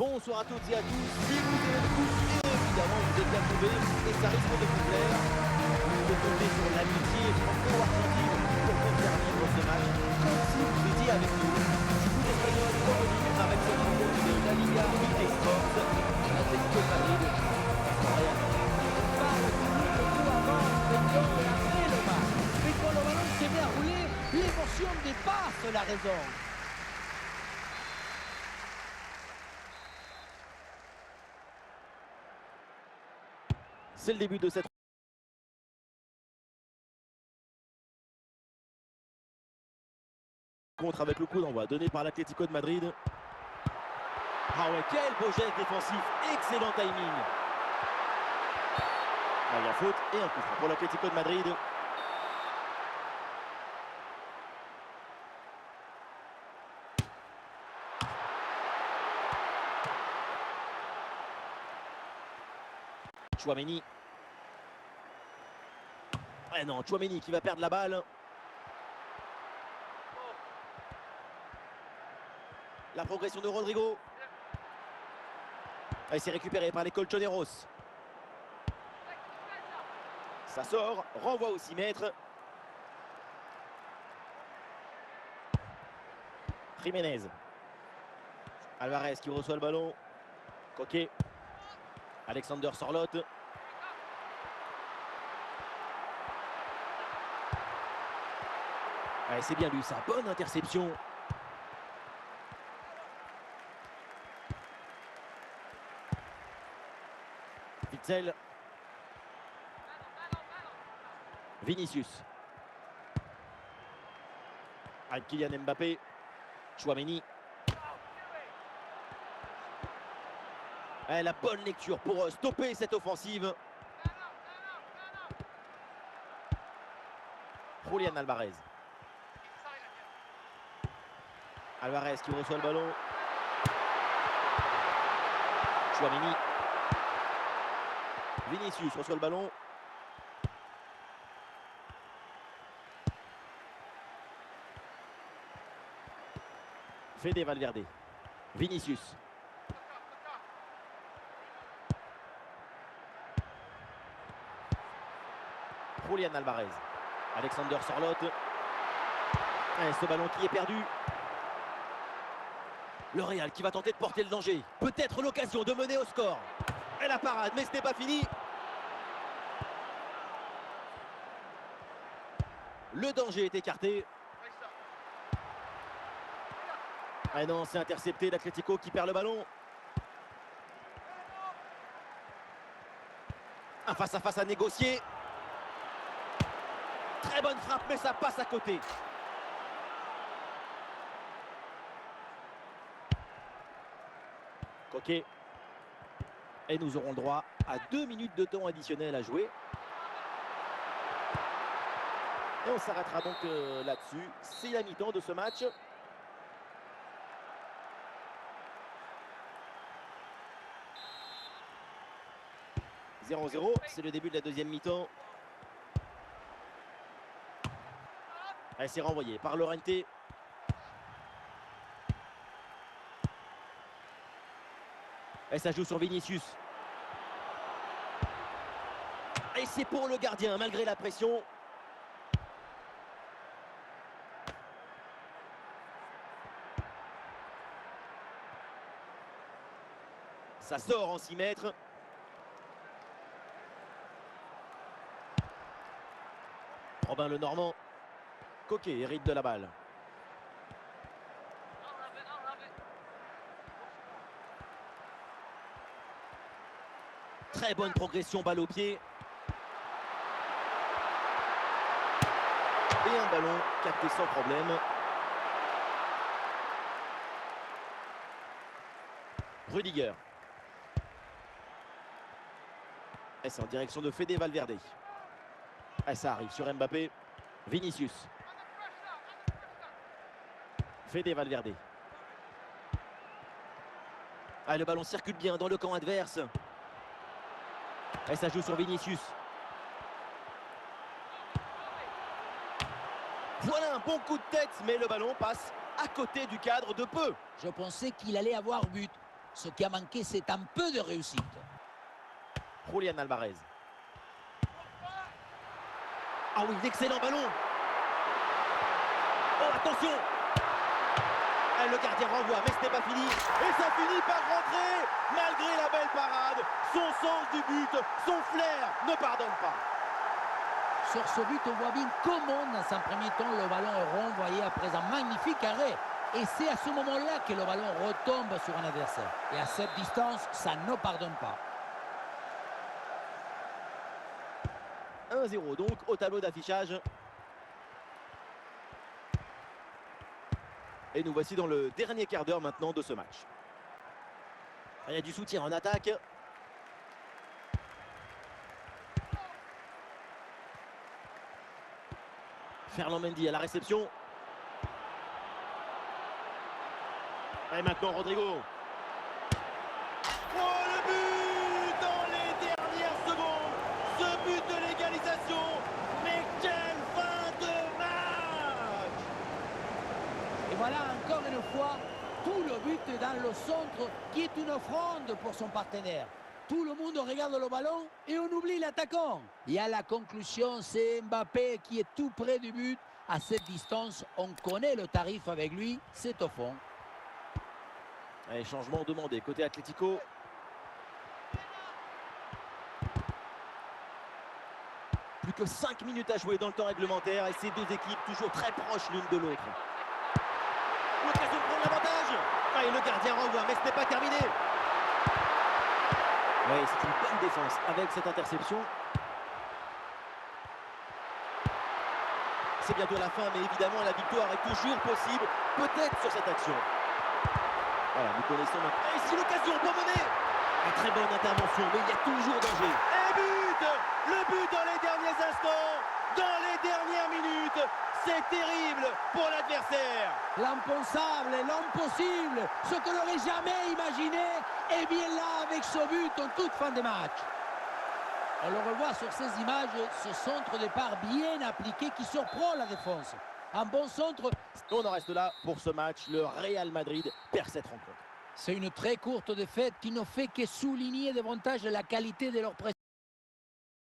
Bonsoir à toutes et à tous, si vous aimez le foot, évidemment vous êtes bien tombés et ça risque de vous plaire. Vous pouvez compter sur l'amitié franco-argentine pour vous faire vivre ce match comme si vous étiez avec nous. Du foot espagnol revenu avec cette rencontre de la Liga et Sports, l'Atlético de Madrid. Real. Mais quand le ballon se met à rouler, l'émotion dépasse la raison. C'est le début de cette rencontre avec le coup d'envoi donné par l'Atlético de Madrid. Ah ouais, quel beau geste défensif, excellent timing. Ah, il y a faute et un coup franc pour l'Atlético de Madrid. Tchouaméni. Eh non, Tchouaméni qui va perdre la balle. La progression de Rodrigo. Et c'est récupéré par les Colchoneros. Ça sort, renvoi au 6 mètres. Jiménez. Alvarez qui reçoit le ballon. Coquet. Alexander Sorloth. Ouais, c'est bien lui, ça. Bonne interception. Witzel. Vinicius. Avec Kylian Mbappé. Tchouaméni. La bonne lecture pour stopper cette offensive. Julián Alvarez. Alvarez qui reçoit le ballon. Tchouaméni. Vinicius reçoit le ballon. Fede Valverde. Vinicius. Julián Alvarez. Alexander Sorloth. Et ce ballon qui est perdu. Le Real qui va tenter de porter le danger. Peut-être l'occasion de mener au score. Et la parade, mais ce n'est pas fini. Le danger est écarté. Ah non, c'est intercepté. L'Atlético qui perd le ballon. Un face-à-face à négocier. Très bonne frappe, mais ça passe à côté. Coquet. Et nous aurons le droit à 2 minutes de temps additionnel à jouer. Et on s'arrêtera donc là-dessus. C'est la mi-temps de ce match. « 0-0 », c'est le début de la deuxième mi-temps. Elle s'est renvoyée par Llorente. Et ça joue sur Vinicius. Et c'est pour le gardien, malgré la pression. Ça sort en 6 mètres. Robin Le Normand. Coquet hérite de la balle. Très bonne progression, balle au pied. Et un ballon capté sans problème. Rudiger. Et c'est en direction de Fede Valverde. Et ça arrive sur Mbappé. Vinicius. Fede Valverde. Ah, le ballon circule bien dans le camp adverse. Et ça joue sur Vinicius. Voilà un bon coup de tête, mais le ballon passe à côté du cadre de peu. Je pensais qu'il allait avoir but. Ce qui a manqué, c'est un peu de réussite. Julián Alvarez. Ah oui, l'excellent ballon. Oh, attention. Et le gardien renvoie, mais ce n'est pas fini. Et ça finit par rentrer. Malgré la belle parade, son sens du but, son flair ne pardonne pas. Sur ce but, on voit bien comment, dans un premier temps, le ballon est renvoyé après un magnifique arrêt. Et c'est à ce moment-là que le ballon retombe sur un adversaire. Et à cette distance, ça ne pardonne pas. 1-0 donc au tableau d'affichage. Et nous voici dans le dernier quart d'heure maintenant de ce match. Il y a du soutien en attaque. Ferland Mendy à la réception. Et maintenant Rodrigo. Oh, le but dans les dernières secondes. Ce but de l'égalisation. Mais quelle fin de match! Et voilà encore une fois, tout le but est dans le centre qui est une offrande pour son partenaire. Tout le monde regarde le ballon et on oublie l'attaquant. Et à la conclusion, c'est Mbappé qui est tout près du but. À cette distance, on connaît le tarif avec lui, c'est au fond. Allez, changement demandé côté Atlético. Plus que 5 minutes à jouer dans le temps réglementaire et ces deux équipes toujours très proches l'une de l'autre. L'occasion de prendre l'avantage. Ah, et le gardien renvoie, mais ce n'est pas terminé. Oui, c'est une bonne défense avec cette interception. C'est bientôt la fin, mais évidemment la victoire est toujours possible, peut-être sur cette action. Voilà, nous connaissons maintenant. Et ici l'occasion pour mener. Une très bonne intervention, mais il y a toujours danger. Et but! Le but dans les derniers instants, dans les dernières minutes. C'est terrible pour l'adversaire. L'impensable, l'impossible, ce qu'on n'aurait jamais imaginé, est bien là avec ce but en toute fin de match. On le revoit sur ces images, ce centre de départ bien appliqué qui surprend la défense. Un bon centre. On en reste là pour ce match. Le Real Madrid perd cette rencontre. C'est une très courte défaite qui ne fait que souligner davantage la qualité de leur prestation.